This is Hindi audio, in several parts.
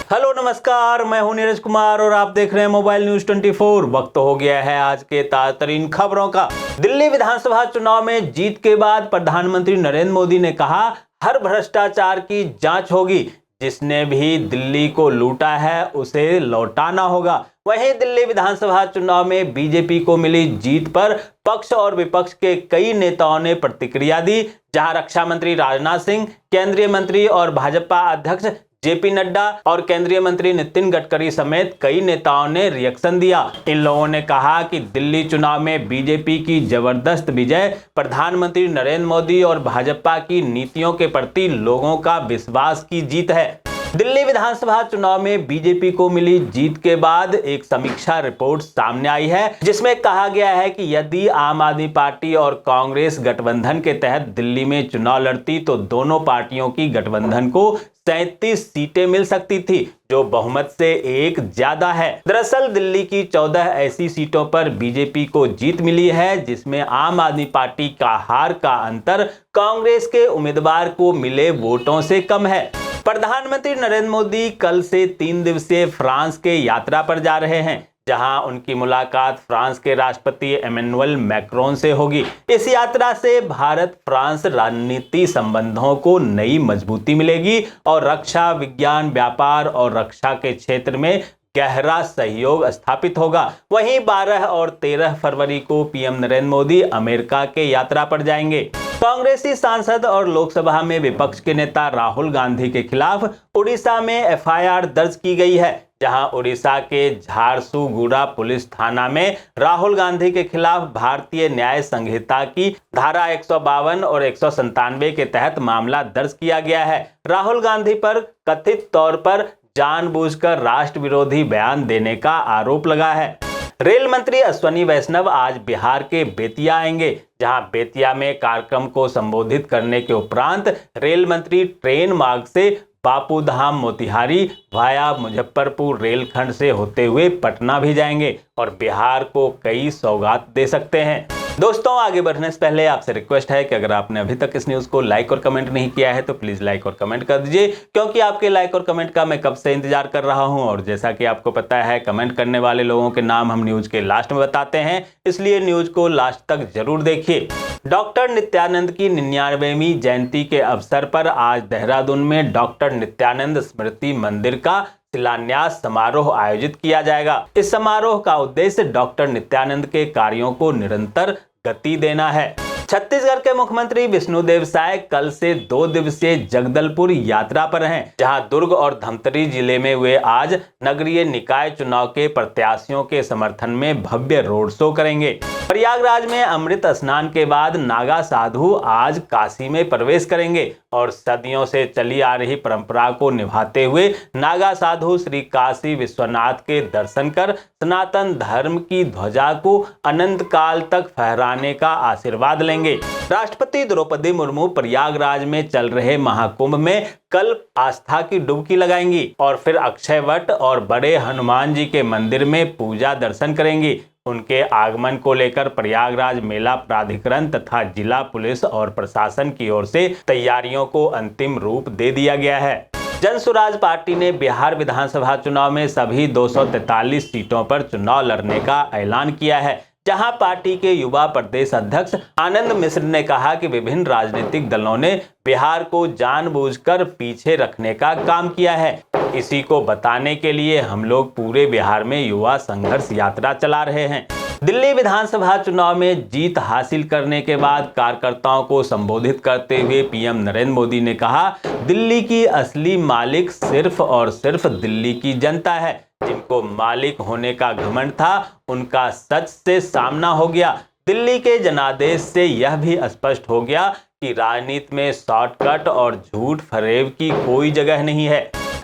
हेलो नमस्कार, मैं हूं नीरज कुमार और आप देख रहे हैं मोबाइल न्यूज 24। वक्त हो गया है आज के ताज़ातरीन खबरों का। दिल्ली विधानसभा चुनाव में जीत के बाद प्रधानमंत्री नरेंद्र मोदी ने कहा, हर भ्रष्टाचार की जांच होगी, जिसने भी दिल्ली को लूटा है उसे लौटाना होगा। वहीं दिल्ली विधानसभा चुनाव में बीजेपी को मिली जीत पर पक्ष और विपक्ष के कई नेताओं ने प्रतिक्रिया दी। जहां रक्षा मंत्री राजनाथ सिंह, केंद्रीय मंत्री और भाजपा अध्यक्ष जेपी नड्डा और केंद्रीय मंत्री नितिन गडकरी समेत कई नेताओं ने रिएक्शन दिया। इन लोगों ने कहा कि दिल्ली चुनाव में बीजेपी की जबरदस्त विजय प्रधानमंत्री नरेंद्र मोदी और भाजपा की नीतियों के प्रति लोगों का विश्वास की जीत है। दिल्ली विधानसभा चुनाव में बीजेपी को मिली जीत के बाद एक समीक्षा रिपोर्ट सामने आई है, जिसमें कहा गया है कि यदि आम आदमी पार्टी और कांग्रेस गठबंधन के तहत दिल्ली में चुनाव लड़ती तो दोनों पार्टियों की गठबंधन को 37 सीटें मिल सकती थी, जो बहुमत से एक ज्यादा है। दरअसल दिल्ली की 14 ऐसी सीटों पर बीजेपी को जीत मिली है, जिसमें आम आदमी पार्टी का हार का अंतर कांग्रेस के उम्मीदवार को मिले वोटों से कम है। प्रधानमंत्री नरेंद्र मोदी कल से 3 दिवसीय फ्रांस के यात्रा पर जा रहे हैं, जहां उनकी मुलाकात फ्रांस के राष्ट्रपति इमैनुअल मैक्रोन से होगी। इस यात्रा से भारत फ्रांस रणनीति संबंधों को नई मजबूती मिलेगी और रक्षा, विज्ञान, व्यापार और रक्षा के क्षेत्र में गहरा सहयोग स्थापित होगा। वहीं 12 और 13 फरवरी को पीएम नरेंद्र मोदी अमेरिका के यात्रा पर जाएंगे। कांग्रेसी सांसद और लोकसभा में विपक्ष के नेता राहुल गांधी के खिलाफ उड़ीसा में एफआईआर दर्ज की गई है, जहां उड़ीसा के झारसुगुड़ा पुलिस थाना में राहुल गांधी के खिलाफ भारतीय न्याय संहिता की धारा 152 और 197 के तहत मामला दर्ज किया गया है। राहुल गांधी पर कथित तौर पर जानबूझकर राष्ट्र विरोधी बयान देने का आरोप लगा है। रेल मंत्री अश्विनी वैष्णव आज बिहार के बेतिया आएंगे, जहां बेतिया में कार्यक्रम को संबोधित करने के उपरांत रेल मंत्री ट्रेन मार्ग से बापूधाम मोतिहारी वाया मुजफ्फरपुर रेलखंड से होते हुए पटना भी जाएंगे और बिहार को कई सौगात दे सकते हैं। दोस्तों, आगे बढ़ने से पहले आपसे रिक्वेस्ट है कि अगर आपने अभी तक इस न्यूज़ को लाइक और कमेंट नहीं किया है तो प्लीज़ लाइक और कमेंट कर दीजिए, क्योंकि आपके लाइक और कमेंट का मैं कब से इंतजार कर रहा हूं। और जैसा कि आपको पता है, कमेंट करने वाले लोगों के नाम हम न्यूज़ के लास्ट में बताते हैं, इसलिए न्यूज़ को लास्ट तक जरूर देखिए। डॉक्टर नित्यानंद की 99वीं जयंती के अवसर पर आज देहरादून में डॉक्टर नित्यानंद स्मृति मंदिर का शिलान्यास समारोह आयोजित किया जाएगा। इस समारोह का उद्देश्य डॉक्टर नित्यानंद के कार्यों को निरंतर गति देना है। छत्तीसगढ़ के मुख्यमंत्री विष्णुदेव साय कल से 2 दिवसीय जगदलपुर यात्रा पर हैं, जहां दुर्ग और धमतरी जिले में वे आज नगरीय निकाय चुनाव के प्रत्याशियों के समर्थन में भव्य रोड शो करेंगे। प्रयागराज में अमृत स्नान के बाद नागा साधु आज काशी में प्रवेश करेंगे और सदियों से चली आ रही परंपरा को निभाते हुए नागा साधु श्री काशी विश्वनाथ के दर्शन कर सनातन धर्म की ध्वजा को अनंत काल तक फहराने का आशीर्वाद लेंगे। राष्ट्रपति द्रौपदी मुर्मू प्रयागराज में चल रहे महाकुंभ में कल आस्था की डुबकी लगाएंगी और फिर अक्षय वट और बड़े हनुमान जी के मंदिर में पूजा दर्शन करेंगी। उनके आगमन को लेकर प्रयागराज मेला प्राधिकरण तथा जिला पुलिस और प्रशासन की ओर से तैयारियों को अंतिम रूप दे दिया गया है। जन सुराज पार्टी ने बिहार विधानसभा चुनाव में सभी 243 सीटों पर चुनाव लड़ने का ऐलान किया है, जहां पार्टी के युवा प्रदेश अध्यक्ष आनंद मिश्र ने कहा कि विभिन्न राजनीतिक दलों ने बिहार को जानबूझकर पीछे रखने का काम किया है। इसी को बताने के लिए हम लोग पूरे बिहार में युवा संघर्ष यात्रा चला रहे हैं। दिल्ली विधानसभा चुनाव में जीत हासिल करने के बाद कार्यकर्ताओं को संबोधित करते हुए पीएम नरेंद्र मोदी ने कहा, दिल्ली की असली मालिक सिर्फ और सिर्फ दिल्ली की जनता है। जिनको मालिक होने का घमंड था, उनका सच से सामना हो गया। दिल्ली के जनादेश से यह भी स्पष्ट हो गया कि राजनीति में शॉर्टकट और झूठ फरेब की कोई जगह नहीं है।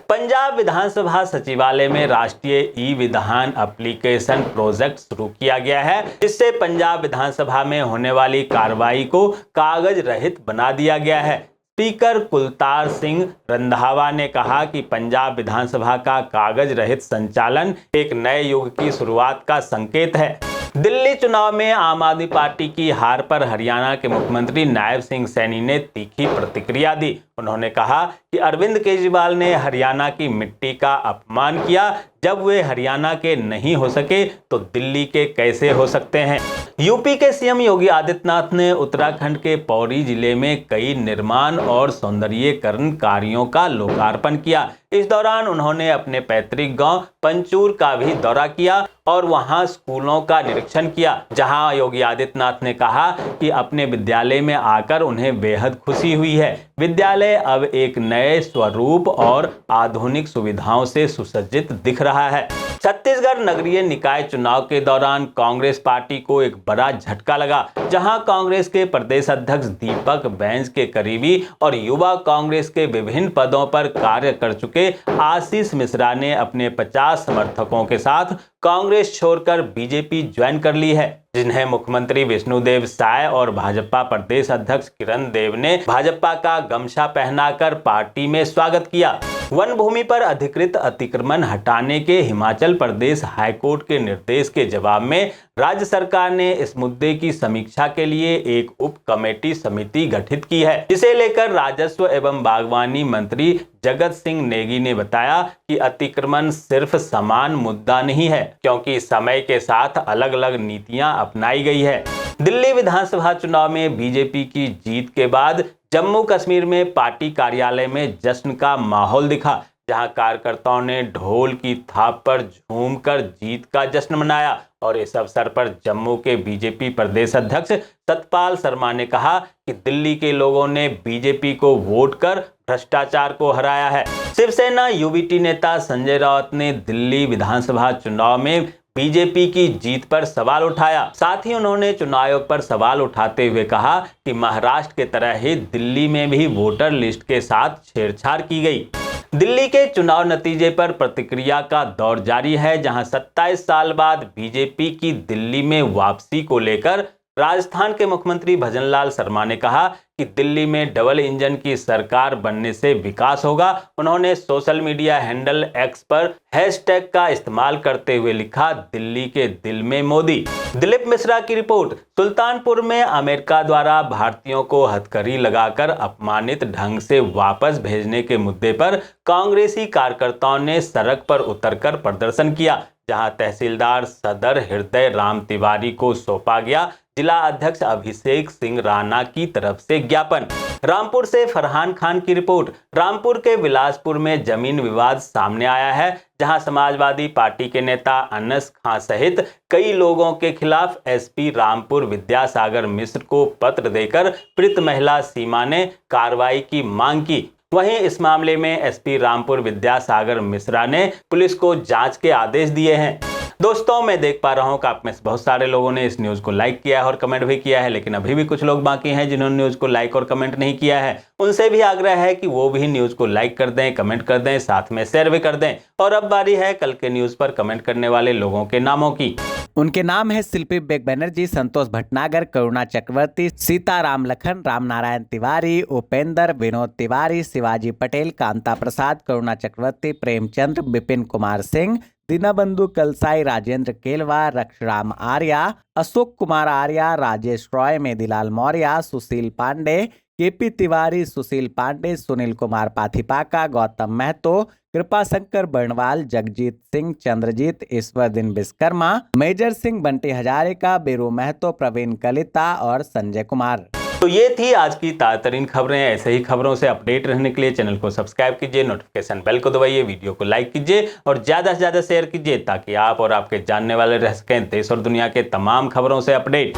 पंजाब विधानसभा सचिवालय में राष्ट्रीय ई विधान एप्लीकेशन प्रोजेक्ट शुरू किया गया है, जिससे पंजाब विधानसभा में होने वाली कार्रवाई को कागज रहित बना दिया गया है। स्पीकर कुलतार सिंह रंधावा ने कहा कि पंजाब विधानसभा का कागज रहित संचालन एक नए युग की शुरुआत का संकेत है। दिल्ली चुनाव में आम आदमी पार्टी की हार पर हरियाणा के मुख्यमंत्री नायब सिंह सैनी ने तीखी प्रतिक्रिया दी। उन्होंने कहा कि अरविंद केजरीवाल ने हरियाणा की मिट्टी का अपमान किया। जब वे हरियाणा के नहीं हो सके तो दिल्ली के कैसे हो सकते हैं। यूपी के सीएम योगी आदित्यनाथ ने उत्तराखंड के पौड़ी जिले में कई निर्माण और सौंदर्यीकरण कार्यों का लोकार्पण किया। इस दौरान उन्होंने अपने पैतृक गांव पंचूर का भी दौरा किया और वहां स्कूलों का निरीक्षण किया, जहां योगी आदित्यनाथ ने कहा कि अपने विद्यालय में आकर उन्हें बेहद खुशी हुई है। विद्यालय अब एक नए स्वरूप और आधुनिक सुविधाओं से सुसज्जित दिख रहा है। छत्तीसगढ़ नगरीय निकाय चुनाव के दौरान कांग्रेस पार्टी को एक बड़ा झटका लगा, जहां कांग्रेस के प्रदेश अध्यक्ष दीपक बैज के करीबी और युवा कांग्रेस के विभिन्न पदों पर कार्य कर चुके आशीष मिश्रा ने अपने 50 समर्थकों के साथ कांग्रेस छोड़कर बीजेपी ज्वाइन कर ली है, जिन्हें मुख्यमंत्री विष्णुदेव साय और भाजपा प्रदेश अध्यक्ष किरण देव ने भाजपा का गमछा पहनाकर पार्टी में स्वागत किया। वन भूमि पर अधिकृत अतिक्रमण हटाने के हिमाचल प्रदेश हाईकोर्ट के निर्देश के जवाब में राज्य सरकार ने इस मुद्दे की समीक्षा के लिए एक उप कमेटी समिति गठित की है, जिसे लेकर राजस्व एवं बागवानी मंत्री जगत सिंह नेगी ने बताया कि अतिक्रमण सिर्फ समान मुद्दा नहीं है, क्योंकि समय के साथ अलग अलग नीतियां अपनाई गई है। दिल्ली विधानसभा चुनाव में बीजेपी की जीत के बाद जम्मू कश्मीर में पार्टी कार्यालय में जश्न का माहौल दिखा, जहां कार्यकर्ताओं ने ढोल की थाप पर झूमकर जीत का जश्न मनाया। और इस अवसर पर जम्मू के बीजेपी प्रदेश अध्यक्ष सतपाल शर्मा ने कहा कि दिल्ली के लोगों ने बीजेपी को वोट कर भ्रष्टाचार को हराया है। शिवसेना यूबीटी नेता संजय राउत ने दिल्ली विधानसभा चुनाव में बीजेपी की जीत पर सवाल उठाया। साथ ही उन्होंने चुनाव आयोग पर सवाल उठाते हुए कहा कि महाराष्ट्र के तरह ही दिल्ली में भी वोटर लिस्ट के साथ छेड़छाड़ की गई। दिल्ली के चुनाव नतीजे पर प्रतिक्रिया का दौर जारी है, जहां 27 साल बाद बीजेपी की दिल्ली में वापसी को लेकर राजस्थान के मुख्यमंत्री भजनलाल शर्मा ने कहा कि दिल्ली में डबल इंजन की सरकार बनने से विकास होगा। उन्होंने सोशल मीडिया हैंडल एक्स पर हैशटैग का इस्तेमाल करते हुए लिखा, दिल्ली के दिल में मोदी। दिलीप मिश्रा की रिपोर्ट। सुल्तानपुर में अमेरिका द्वारा भारतीयों को हथकड़ी लगाकर अपमानित ढंग से वापस भेजने के मुद्दे पर कांग्रेसी कार्यकर्ताओं ने सड़क पर उतरकर प्रदर्शन किया, जहां तहसीलदार सदर हृदय राम तिवारी को सौंपा गया जिला अध्यक्ष अभिषेक सिंह राणा की तरफ से ज्ञापन। रामपुर से फरहान खान की रिपोर्ट। रामपुर के बिलासपुर में जमीन विवाद सामने आया है, जहां समाजवादी पार्टी के नेता अनस खां सहित कई लोगों के खिलाफ एसपी रामपुर विद्यासागर मिश्र को पत्र देकर पीड़ित महिला सीमा ने कार्रवाई की मांग की। वहीं इस मामले में एसपी रामपुर विद्यासागर मिश्रा ने पुलिस को जांच के आदेश दिए हैं। दोस्तों, मैं देख पा रहा हूं कि आप में से बहुत सारे लोगों ने इस न्यूज़ को लाइक किया है और कमेंट भी किया है, लेकिन अभी भी कुछ लोग बाकी हैं जिन्होंने न्यूज़ को लाइक और कमेंट नहीं किया है। उनसे भी आग्रह है कि वो भी न्यूज़ को लाइक कर दें, कमेंट कर दें, साथ में शेयर भी कर दें। और अब बारी है कल के न्यूज़ पर कमेंट करने वाले लोगों के नामों की। उनके नाम है शिल्पी बेग बनर्जी, संतोष भटनागर, करुणा चक्रवर्ती, सीताराम लखन, रामनारायण तिवारी, उपेंद्र, विनोद तिवारी, शिवाजी पटेल, कांता प्रसाद, करुणा चक्रवर्ती, प्रेमचंद्र, विपिन कुमार सिंह, दीनबंधु कलसाई, राजेंद्र केलवा, रक्षराम आर्या, अशोक कुमार आर्या, राजेश रॉय, मेदीलाल मौर्य, सुशील पांडे, केपी तिवारी, सुशील पांडे, सुनील कुमार पाथिपाका, गौतम महतो, कृपा शंकर बर्णवाल, जगजीत सिंह, चंद्रजीत, ईश्वरदीन विश्वकर्मा, मेजर सिंह, बंटी हजारिका, बीरू महतो, प्रवीण कलिता और संजय कुमार। तो ये थी आज की ताज़ातरीन खबरें। ऐसे ही खबरों से अपडेट रहने के लिए चैनल को सब्सक्राइब कीजिए, नोटिफिकेशन बेल को दबाइए, वीडियो को लाइक कीजिए और ज़्यादा से ज़्यादा शेयर कीजिए, ताकि आप और आपके जानने वाले रह सकें देश और दुनिया के तमाम खबरों से अपडेट।